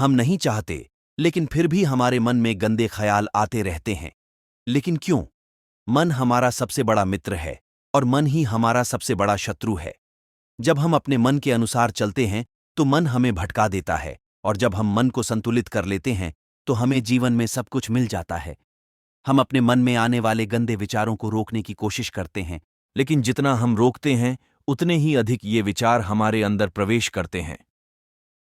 हम नहीं चाहते, लेकिन फिर भी हमारे मन में गंदे ख्याल आते रहते हैं। लेकिन क्यों? मन हमारा सबसे बड़ा मित्र है और मन ही हमारा सबसे बड़ा शत्रु है। जब हम अपने मन के अनुसार चलते हैं तो मन हमें भटका देता है, और जब हम मन को संतुलित कर लेते हैं तो हमें जीवन में सब कुछ मिल जाता है। हम अपने मन में आने वाले गंदे विचारों को रोकने की कोशिश करते हैं, लेकिन जितना हम रोकते हैं उतने ही अधिक ये विचार हमारे अंदर प्रवेश करते हैं।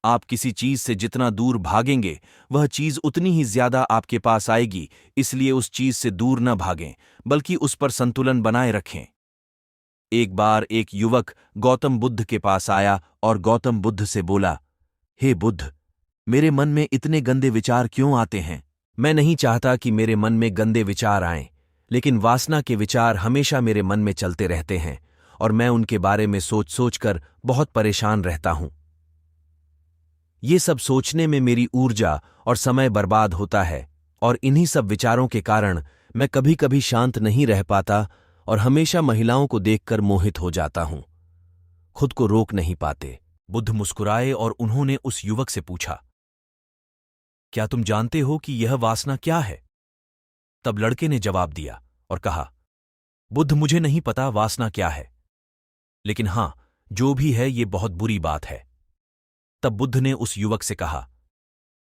आप किसी चीज से जितना दूर भागेंगे वह चीज उतनी ही ज्यादा आपके पास आएगी, इसलिए उस चीज से दूर न भागें, बल्कि उस पर संतुलन बनाए रखें। एक बार एक युवक गौतम बुद्ध के पास आया और गौतम बुद्ध से बोला, हे बुद्ध, मेरे मन में इतने गंदे विचार क्यों आते हैं? मैं नहीं चाहता कि मेरे मन में गंदे विचार आएं, लेकिन वासना के विचार हमेशा मेरे मन में चलते रहते हैं और मैं उनके बारे में सोच सोचकर बहुत परेशान रहता हूं। ये सब सोचने में मेरी ऊर्जा और समय बर्बाद होता है, और इन्हीं सब विचारों के कारण मैं कभी कभी शांत नहीं रह पाता और हमेशा महिलाओं को देखकर मोहित हो जाता हूं। खुद को रोक नहीं पाते। बुद्ध मुस्कुराए और उन्होंने उस युवक से पूछा, क्या तुम जानते हो कि यह वासना क्या है? तब लड़के ने जवाब दिया और कहा, बुद्ध, मुझे नहीं पता वासना क्या है, लेकिन हां, जो भी है ये बहुत बुरी बात है। तब बुद्ध ने उस युवक से कहा,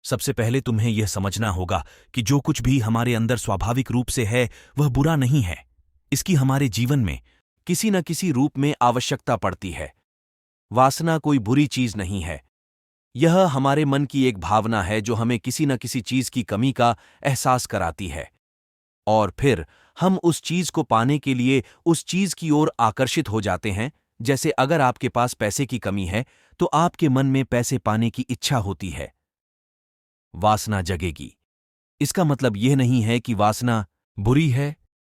सबसे पहले तुम्हें यह समझना होगा कि जो कुछ भी हमारे अंदर स्वाभाविक रूप से है वह बुरा नहीं है। इसकी हमारे जीवन में किसी न किसी रूप में आवश्यकता पड़ती है। वासना कोई बुरी चीज नहीं है। यह हमारे मन की एक भावना है जो हमें किसी न किसी चीज की कमी का एहसास कराती है, और फिर हम उस चीज को पाने के लिए उस चीज की ओर आकर्षित हो जाते हैं। जैसे अगर आपके पास पैसे की कमी है तो आपके मन में पैसे पाने की इच्छा होती है, वासना जगेगी। इसका मतलब यह नहीं है कि वासना बुरी है,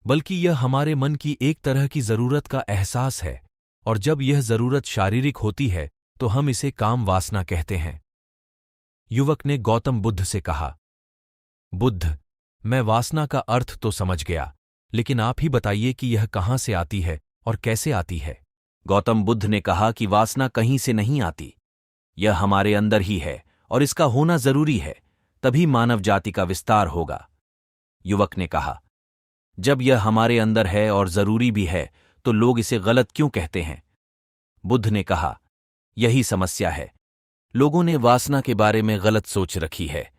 बल्कि यह हमारे मन की एक तरह की जरूरत का एहसास है, और जब यह जरूरत शारीरिक होती है तो हम इसे काम वासना कहते हैं। युवक ने गौतम बुद्ध से कहा, बुद्ध, मैं वासना का अर्थ तो समझ गया, लेकिन आप ही बताइए कि यह कहां से आती है और कैसे आती है। गौतम बुद्ध ने कहा कि वासना कहीं से नहीं आती, यह हमारे अंदर ही है और इसका होना जरूरी है, तभी मानव जाति का विस्तार होगा। युवक ने कहा, जब यह हमारे अंदर है और जरूरी भी है तो लोग इसे गलत क्यों कहते हैं? बुद्ध ने कहा, यही समस्या है। लोगों ने वासना के बारे में गलत सोच रखी है।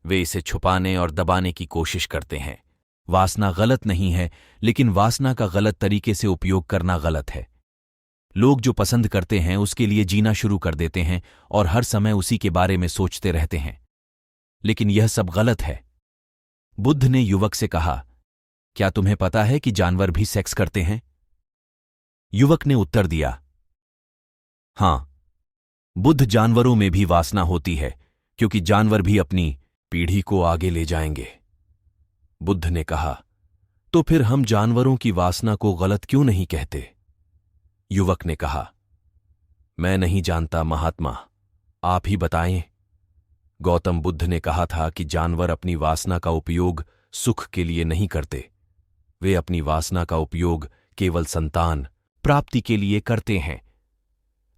वे इसे छुपाने और दबाने की कोशिश करते हैं। वासना गलत नहीं है, लेकिन वासना का गलत तरीके से उपयोग करना गलत है। लोग जो पसंद करते हैं उसके लिए जीना शुरू कर देते हैं और हर समय उसी के बारे में सोचते रहते हैं, लेकिन यह सब गलत है। बुद्ध ने युवक से कहा, क्या तुम्हें पता है कि जानवर भी सेक्स करते हैं? युवक ने उत्तर दिया, हां, बुद्ध, जानवरों में भी वासना होती है, क्योंकि जानवर भी अपनी पीढ़ी को आगे ले जाएंगे। बुद्ध ने कहा, तो फिर हम जानवरों की वासना को गलत क्यों नहीं कहते? युवक ने कहा, मैं नहीं जानता महात्मा, आप ही बताएं। गौतम बुद्ध ने कहा था कि जानवर अपनी वासना का उपयोग सुख के लिए नहीं करते, वे अपनी वासना का उपयोग केवल संतान प्राप्ति के लिए करते हैं।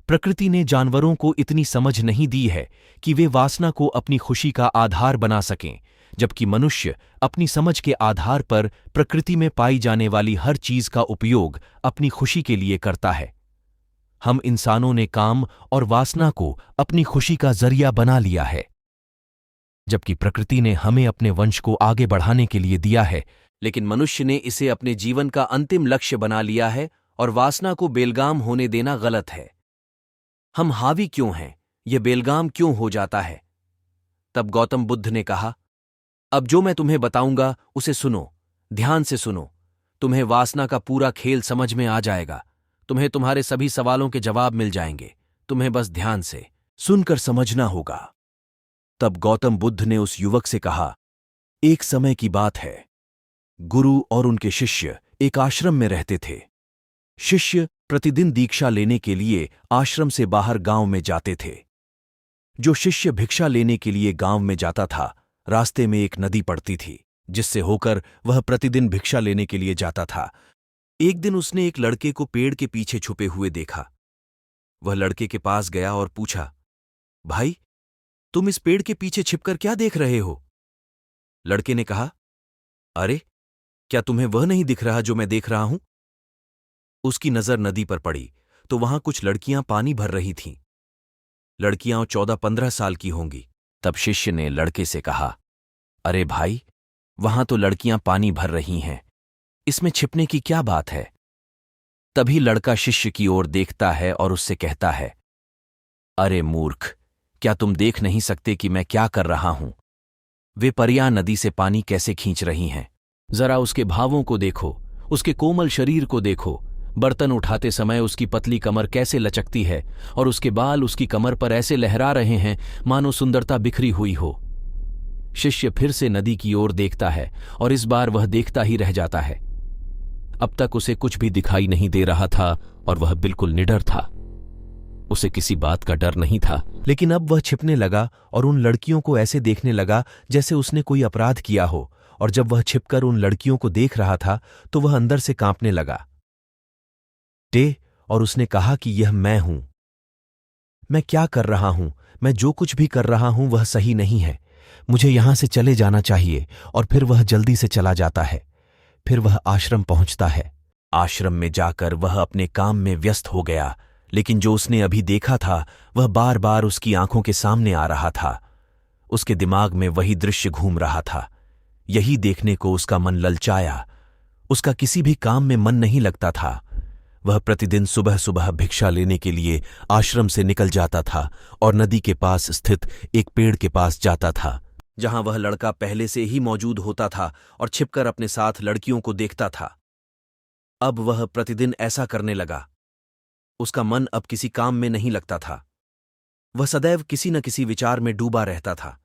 प्रकृति ने जानवरों को इतनी समझ नहीं दी है कि वे वासना को अपनी खुशी का आधार बना सकें, जबकि मनुष्य अपनी समझ के आधार पर प्रकृति में पाई जाने वाली हर चीज का उपयोग अपनी खुशी के लिए करता है। हम इंसानों ने काम और वासना को अपनी खुशी का जरिया बना लिया है, जबकि प्रकृति ने हमें अपने वंश को आगे बढ़ाने के लिए दिया है, लेकिन मनुष्य ने इसे अपने जीवन का अंतिम लक्ष्य बना लिया है, और वासना को बेलगाम होने देना गलत है। हम हावी क्यों हैं, यह बेलगाम क्यों हो जाता है? तब गौतम बुद्ध ने कहा, अब जो मैं तुम्हें बताऊंगा उसे सुनो, ध्यान से सुनो। तुम्हें वासना का पूरा खेल समझ में आ जाएगा। तुम्हें तुम्हारे सभी सवालों के जवाब मिल जाएंगे। तुम्हें बस ध्यान से सुनकर समझना होगा। तब गौतम बुद्ध ने उस युवक से कहा, एक समय की बात है, गुरु और उनके शिष्य एक आश्रम में रहते थे। शिष्य प्रतिदिन दीक्षा लेने के लिए आश्रम से बाहर गांव में जाते थे। जो शिष्य भिक्षा लेने के लिए गांव में जाता था, रास्ते में एक नदी पड़ती थी, जिससे होकर वह प्रतिदिन भिक्षा लेने के लिए जाता था। एक दिन उसने एक लड़के को पेड़ के पीछे छुपे हुए देखा। वह लड़के के पास गया और पूछा, भाई, तुम इस पेड़ के पीछे छिपकर क्या देख रहे हो? लड़के ने कहा, अरे, क्या तुम्हें वह नहीं दिख रहा जो मैं देख रहा हूं? उसकी नजर नदी पर पड़ी तो वहां कुछ लड़कियां पानी भर रही थीं। लड़कियां 14-15 साल की होंगी। तब शिष्य ने लड़के से कहा, अरे भाई, वहां तो लड़कियां पानी भर रही हैं, इसमें छिपने की क्या बात है? तभी लड़का शिष्य की ओर देखता है और उससे कहता है, अरे मूर्ख, क्या तुम देख नहीं सकते कि मैं क्या कर रहा हूं? वे परियां नदी से पानी कैसे खींच रही हैं? जरा उसके भावों को देखो, उसके कोमल शरीर को देखो, बर्तन उठाते समय उसकी पतली कमर कैसे लचकती है और उसके बाल उसकी कमर पर ऐसे लहरा रहे हैं मानो सुंदरता बिखरी हुई हो। शिष्य फिर से नदी की ओर देखता है और इस बार वह देखता ही रह जाता है। अब तक उसे कुछ भी दिखाई नहीं दे रहा था और वह बिल्कुल निडर था। उसे किसी बात का डर नहीं था, लेकिन अब वह छिपने लगा और उन लड़कियों को ऐसे देखने लगा जैसे उसने कोई अपराध किया हो, और जब वह छिपकर उन लड़कियों को देख रहा था तो वह अंदर से कांपने लगा। और उसने कहा कि यह मैं हूं। मैं क्या कर रहा हूं? मैं जो कुछ भी कर रहा हूं वह सही नहीं है। मुझे यहां से चले जाना चाहिए। और फिर वह जल्दी से चला जाता है। फिर वह आश्रम पहुंचता है। आश्रम में जाकर वह अपने काम में व्यस्त हो गया, लेकिन जो उसने अभी देखा था वह बार बार उसकी आंखों के सामने आ रहा था। उसके दिमाग में वही दृश्य घूम रहा था। यही देखने को उसका मन ललचाया। उसका किसी भी काम में मन नहीं लगता था। वह प्रतिदिन सुबह सुबह भिक्षा लेने के लिए आश्रम से निकल जाता था और नदी के पास स्थित एक पेड़ के पास जाता था, जहां वह लड़का पहले से ही मौजूद होता था और छिपकर अपने साथ लड़कियों को देखता था। अब वह प्रतिदिन ऐसा करने लगा। उसका मन अब किसी काम में नहीं लगता था। वह सदैव किसी न किसी विचार में डूबा रहता था।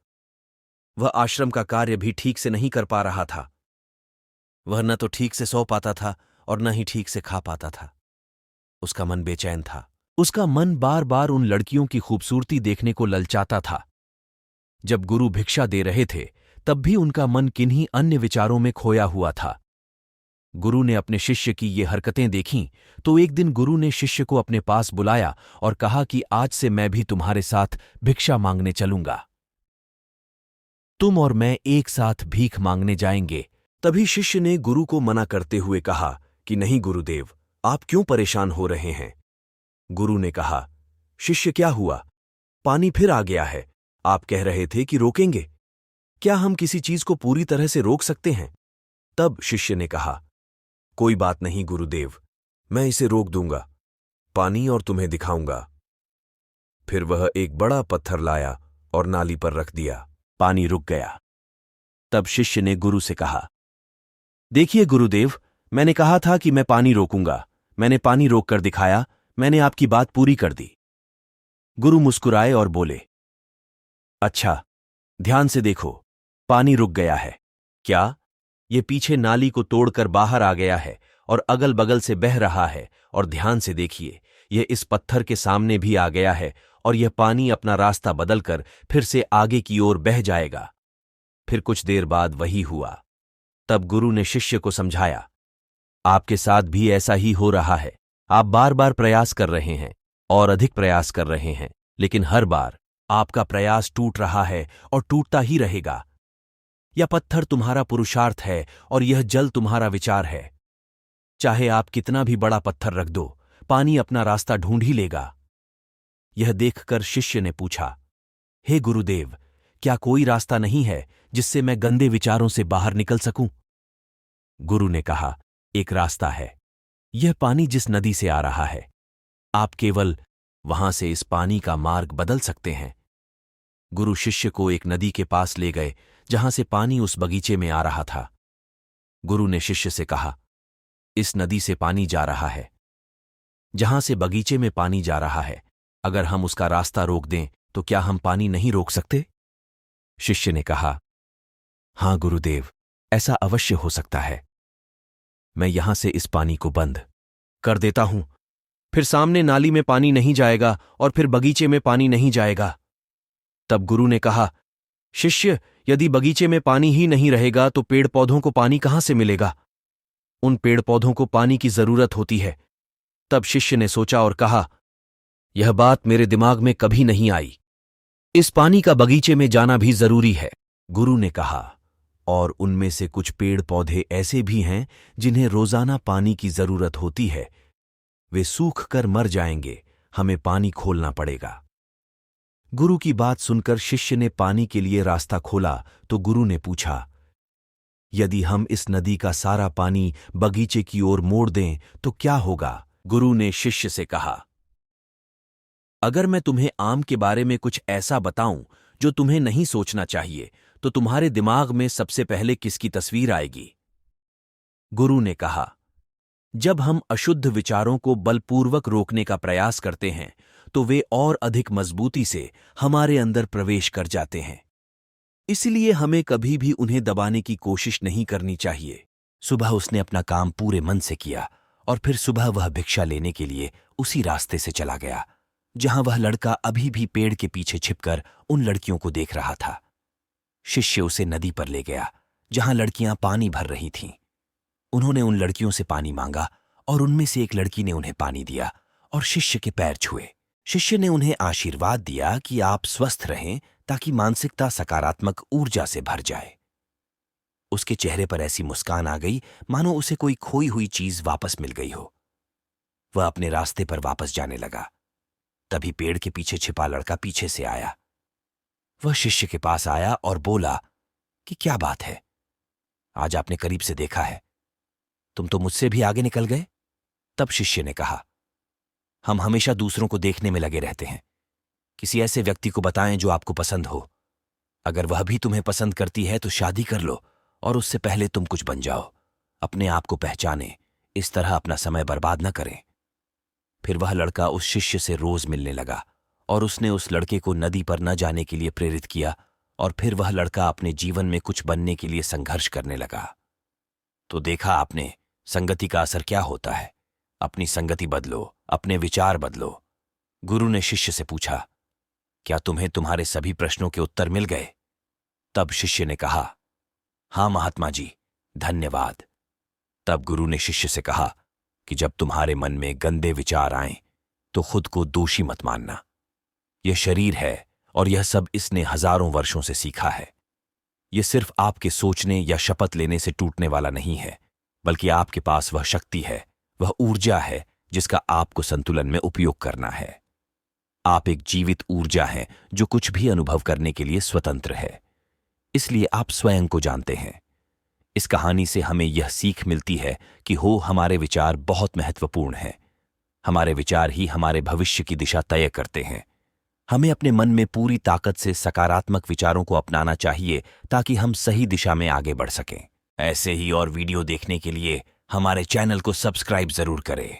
वह आश्रम का कार्य भी ठीक से नहीं कर पा रहा था। वह न तो ठीक से सो पाता था और न ही ठीक से खा पाता था। उसका मन बेचैन था। उसका मन बार बार उन लड़कियों की खूबसूरती देखने को ललचाता था। जब गुरु भिक्षा दे रहे थे तब भी उनका मन किन्हीं अन्य विचारों में खोया हुआ था। गुरु ने अपने शिष्य की ये हरकतें देखीं तो एक दिन गुरु ने शिष्य को अपने पास बुलाया और कहा कि आज से मैं भी तुम्हारे साथ भिक्षा मांगने चलूंगा। तुम और मैं एक साथ भीख मांगने जाएंगे। तभी शिष्य ने गुरु को मना करते हुए कहा कि नहीं गुरुदेव, आप क्यों परेशान हो रहे हैं? गुरु ने कहा, शिष्य क्या हुआ? पानी फिर आ गया है। आप कह रहे थे कि रोकेंगे। क्या हम किसी चीज को पूरी तरह से रोक सकते हैं? तब शिष्य ने कहा, कोई बात नहीं गुरुदेव, मैं इसे रोक दूंगा। पानी और तुम्हें दिखाऊंगा। फिर वह एक बड़ा पत्थर लाया और नाली पर रख दिया। पानी रुक गया। तब शिष्य ने गुरु से कहा, देखिए गुरुदेव, मैंने कहा था कि मैं पानी रोकूंगा। मैंने पानी रोककर दिखाया। मैंने आपकी बात पूरी कर दी। गुरु मुस्कुराए और बोले, अच्छा, ध्यान से देखो, पानी रुक गया है। क्या? ये पीछे नाली को तोड़कर बाहर आ गया है और अगल बगल से बह रहा है। और ध्यान से देखिए, यह इस पत्थर के सामने भी आ गया है और यह पानी अपना रास्ता बदलकर फिर से आगे की ओर बह जाएगा। फिर कुछ देर बाद वही हुआ। तब गुरु ने शिष्य को समझाया, आपके साथ भी ऐसा ही हो रहा है। आप बार बार प्रयास कर रहे हैं और अधिक प्रयास कर रहे हैं, लेकिन हर बार आपका प्रयास टूट रहा है और टूटता ही रहेगा। यह पत्थर तुम्हारा पुरुषार्थ है और यह जल तुम्हारा विचार है। चाहे आप कितना भी बड़ा पत्थर रख दो, पानी अपना रास्ता ढूंढ ही लेगा। यह देखकर शिष्य ने पूछा, हे गुरुदेव, क्या कोई रास्ता नहीं है जिससे मैं गंदे विचारों से बाहर निकल सकूं? गुरु ने कहा, एक रास्ता है। यह पानी जिस नदी से आ रहा है, आप केवल वहां से इस पानी का मार्ग बदल सकते हैं। गुरु शिष्य को एक नदी के पास ले गए जहां से पानी उस बगीचे में आ रहा था। गुरु ने शिष्य से कहा, इस नदी से पानी जा रहा है। जहां से बगीचे में पानी जा रहा है, अगर हम उसका रास्ता रोक दें तो क्या हम पानी नहीं रोक सकते? शिष्य ने कहा, हां गुरुदेव, ऐसा अवश्य हो सकता है। मैं यहां से इस पानी को बंद कर देता हूं। फिर सामने नाली में पानी नहीं जाएगा और फिर बगीचे में पानी नहीं जाएगा। तब गुरु ने कहा, शिष्य, यदि बगीचे में पानी ही नहीं रहेगा तो पेड़ पौधों को पानी कहां से मिलेगा? उन पेड़ पौधों को पानी की जरूरत होती है। तब शिष्य ने सोचा और कहा, यह बात मेरे दिमाग में कभी नहीं आई। इस पानी का बगीचे में जाना भी जरूरी है, गुरु ने कहा। और उनमें से कुछ पेड़ पौधे ऐसे भी हैं जिन्हें रोजाना पानी की जरूरत होती है। वे सूख कर मर जाएंगे, हमें पानी खोलना पड़ेगा। गुरु की बात सुनकर शिष्य ने पानी के लिए रास्ता खोला तो गुरु ने पूछा, यदि हम इस नदी का सारा पानी बगीचे की ओर मोड़ दें तो क्या होगा? गुरु ने शिष्य से कहा, अगर मैं तुम्हें आम के बारे में कुछ ऐसा बताऊं जो तुम्हें नहीं सोचना चाहिए, तो तुम्हारे दिमाग में सबसे पहले किसकी तस्वीर आएगी? गुरु ने कहा, जब हम अशुद्ध विचारों को बलपूर्वक रोकने का प्रयास करते हैं तो वे और अधिक मजबूती से हमारे अंदर प्रवेश कर जाते हैं। इसलिए हमें कभी भी उन्हें दबाने की कोशिश नहीं करनी चाहिए। सुबह उसने अपना काम पूरे मन से किया और फिर सुबह वह भिक्षा लेने के लिए उसी रास्ते से चला गया जहां वह लड़का अभी भी पेड़ के पीछे छिपकर उन लड़कियों को देख रहा था। शिष्य उसे नदी पर ले गया जहां लड़कियां पानी भर रही थीं। उन्होंने उन लड़कियों से पानी मांगा और उनमें से एक लड़की ने उन्हें पानी दिया और शिष्य के पैर छुए। शिष्य ने उन्हें आशीर्वाद दिया कि आप स्वस्थ रहें ताकि मानसिकता सकारात्मक ऊर्जा से भर जाए। उसके चेहरे पर ऐसी मुस्कान आ गई मानो उसे कोई खोई हुई चीज वापस मिल गई हो। वह अपने रास्ते पर वापस जाने लगा। तभी पेड़ के पीछे छिपा लड़का पीछे से आया। वह शिष्य के पास आया और बोला कि क्या बात है, आज आपने करीब से देखा है, तुम तो मुझसे भी आगे निकल गए। तब शिष्य ने कहा, हम हमेशा दूसरों को देखने में लगे रहते हैं। किसी ऐसे व्यक्ति को बताएं जो आपको पसंद हो। अगर वह भी तुम्हें पसंद करती है तो शादी कर लो और उससे पहले तुम कुछ बन जाओ। अपने आप को पहचानें, इस तरह अपना समय बर्बाद न करें। फिर वह लड़का उस शिष्य से रोज मिलने लगा और उसने उस लड़के को नदी पर न जाने के लिए प्रेरित किया और फिर वह लड़का अपने जीवन में कुछ बनने के लिए संघर्ष करने लगा। तो देखा आपने, संगति का असर क्या होता है। अपनी संगति बदलो, अपने विचार बदलो। गुरु ने शिष्य से पूछा, क्या तुम्हें तुम्हारे सभी प्रश्नों के उत्तर मिल गए? तब शिष्य ने कहा, हां महात्मा जी, धन्यवाद। तब गुरु ने शिष्य से कहा कि जब तुम्हारे मन में गंदे विचार आएं तो खुद को दोषी मत मानना। यह शरीर है और यह सब इसने हजारों वर्षों से सीखा है। यह सिर्फ आपके सोचने या शपथ लेने से टूटने वाला नहीं है, बल्कि आपके पास वह शक्ति है, वह ऊर्जा है जिसका आपको संतुलन में उपयोग करना है। आप एक जीवित ऊर्जा हैं जो कुछ भी अनुभव करने के लिए स्वतंत्र है। इसलिए आप स्वयं को जानते हैं। इस कहानी से हमें यह सीख मिलती है कि हमारे विचार बहुत महत्वपूर्ण हैं। हमारे विचार ही हमारे भविष्य की दिशा तय करते हैं। हमें अपने मन में पूरी ताकत से सकारात्मक विचारों को अपनाना चाहिए ताकि हम सही दिशा में आगे बढ़ सकें। ऐसे ही और वीडियो देखने के लिए हमारे चैनल को सब्सक्राइब जरूर करें।